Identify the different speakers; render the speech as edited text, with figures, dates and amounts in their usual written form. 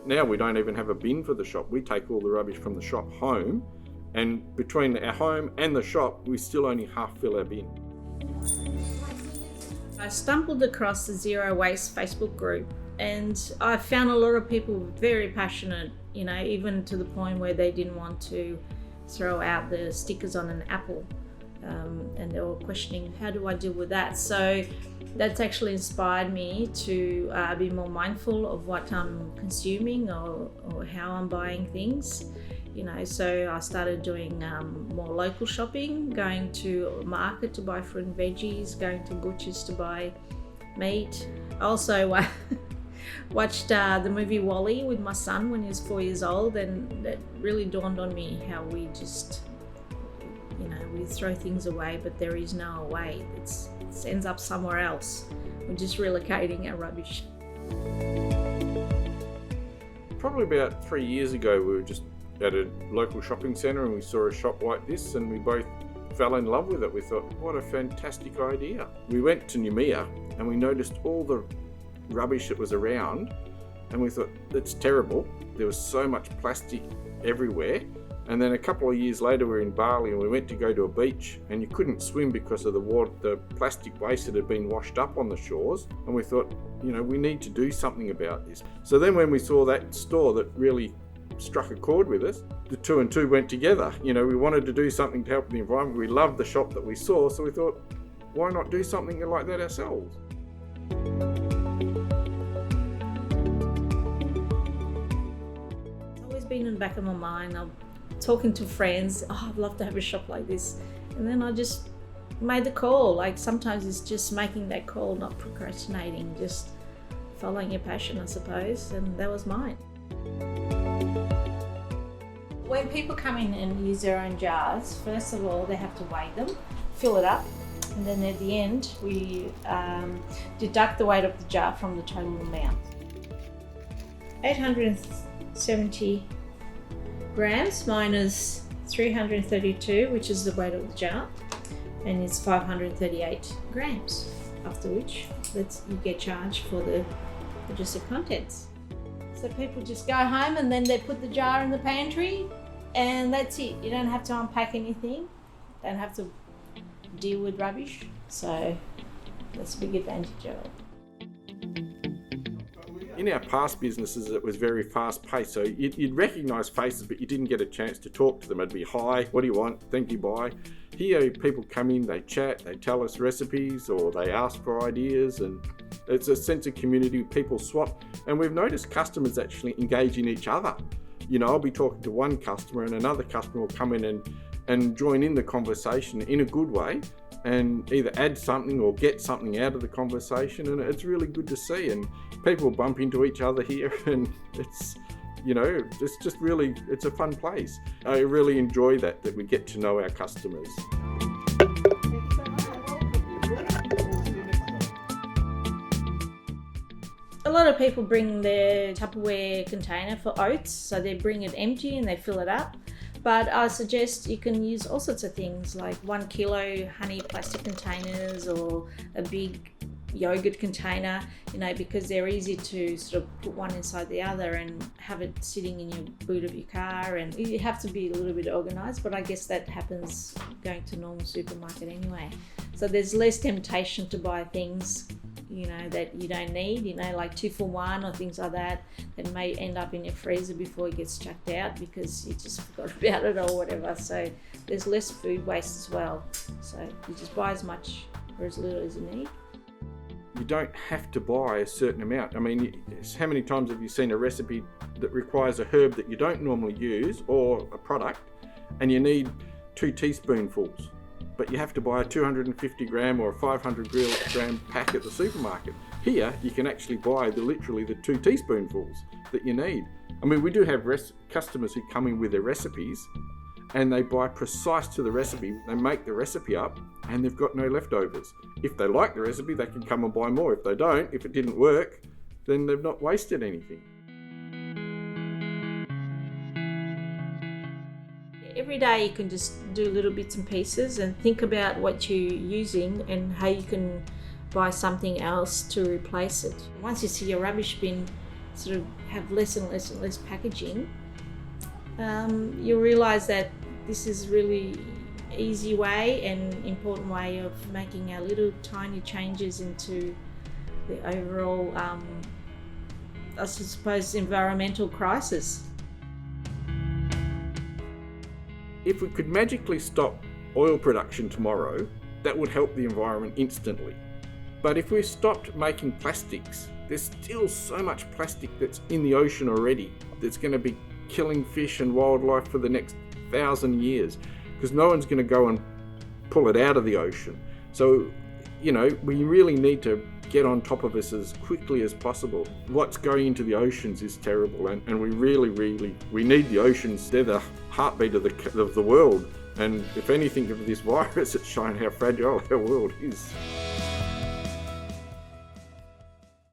Speaker 1: now we don't even have a bin for the shop. We take all the rubbish from the shop home, and between our home and the shop, we still only half fill our bin.
Speaker 2: I stumbled across the Zero Waste Facebook group, and I found a lot of people very passionate, even to the point where they didn't want to throw out the stickers on an apple. And they were questioning, how do I deal with that? So that's actually inspired me to be more mindful of what I'm consuming or how I'm buying things. So I started doing more local shopping, going to a market to buy fruit and veggies, going to butchers to buy meat. I also watched the movie WALL-E with my son when he was 4 years old, and that really dawned on me how we just, we throw things away, but there is no away. It ends up somewhere else. We're just relocating our rubbish.
Speaker 1: Probably about 3 years ago, we were just at a local shopping centre and we saw a shop like this, and we both fell in love with it. We thought, what a fantastic idea. We went to Noumea and we noticed all the rubbish that was around, and we thought, that's terrible. There was so much plastic everywhere. And then a couple of years later, we were in Bali and we went to go to a beach, and you couldn't swim because of the plastic waste that had been washed up on the shores. And we thought, we need to do something about this. So then when we saw that store that really struck a chord with us, the two and two went together. We wanted to do something to help the environment. We loved the shop that we saw, so we thought, why not do something like that ourselves?
Speaker 2: It's always been in the back of my mind. I'm talking to friends, I'd love to have a shop like this. And then I just made the call. Like, sometimes it's just making that call, not procrastinating, just following your passion, I suppose. And that was mine. When people come in and use their own jars, first of all, they have to weigh them, fill it up, and then at the end, we deduct the weight of the jar from the total amount. 870 grams minus 332, which is the weight of the jar, and it's 538 grams, after which you get charged for the registered contents. So people just go home and then they put the jar in the pantry, and that's it. You don't have to unpack anything, don't have to deal with rubbish. So that's a big advantage of it.
Speaker 1: In our past businesses, it was very fast-paced, so you'd recognise faces, but you didn't get a chance to talk to them. It'd be, hi, what do you want? Thank you, bye. Here, people come in, they chat, they tell us recipes, or they ask for ideas, and it's a sense of community. People swap, and we've noticed customers actually engage in each other. I'll be talking to one customer, and another customer will come in and join in the conversation in a good way, and either add something or get something out of the conversation, and it's really good to see. And people bump into each other here, and it's just really, it's a fun place. I really enjoy that we get to know our customers.
Speaker 2: A lot of people bring their Tupperware container for oats, so they bring it empty and they fill it up. But I suggest you can use all sorts of things, like 1 kilo honey plastic containers or a big yogurt container, because they're easy to sort of put one inside the other and have it sitting in your boot of your car. And you have to be a little bit organised, but I guess that happens going to a normal supermarket anyway. So there's less temptation to buy things that you don't need, like 2 for 1 or things like that may end up in your freezer before it gets chucked out because you just forgot about it or whatever. So there's less food waste as well. So you just buy as much or as little as you need.
Speaker 1: You don't have to buy a certain amount. I mean, how many times have you seen a recipe that requires a herb that you don't normally use, or a product, and you need 2 teaspoonfuls? But you have to buy a 250 gram or a 500 gram pack at the supermarket. Here, you can actually buy literally the 2 teaspoonfuls that you need. I mean, we do have customers who come in with their recipes, and they buy precise to the recipe. They make the recipe up, and they've got no leftovers. If they like the recipe, they can come and buy more. If they don't, if it didn't work, then they've not wasted anything.
Speaker 2: Every day you can just do little bits and pieces and think about what you're using and how you can buy something else to replace it. Once you see your rubbish bin sort of have less and less and less packaging, you'll realise that this is really easy way and important way of making our little tiny changes into the overall, I suppose, environmental crisis.
Speaker 1: If we could magically stop oil production tomorrow, that would help the environment instantly. But if we stopped making plastics, there's still so much plastic that's in the ocean already that's going to be killing fish and wildlife for the next 1,000 years, because no one's going to go and pull it out of the ocean. So, we really need to get on top of this as quickly as possible. What's going into the oceans is terrible, and we really need the oceans. They're the heartbeat of the world. And if anything of this virus, it's shown how fragile our world is.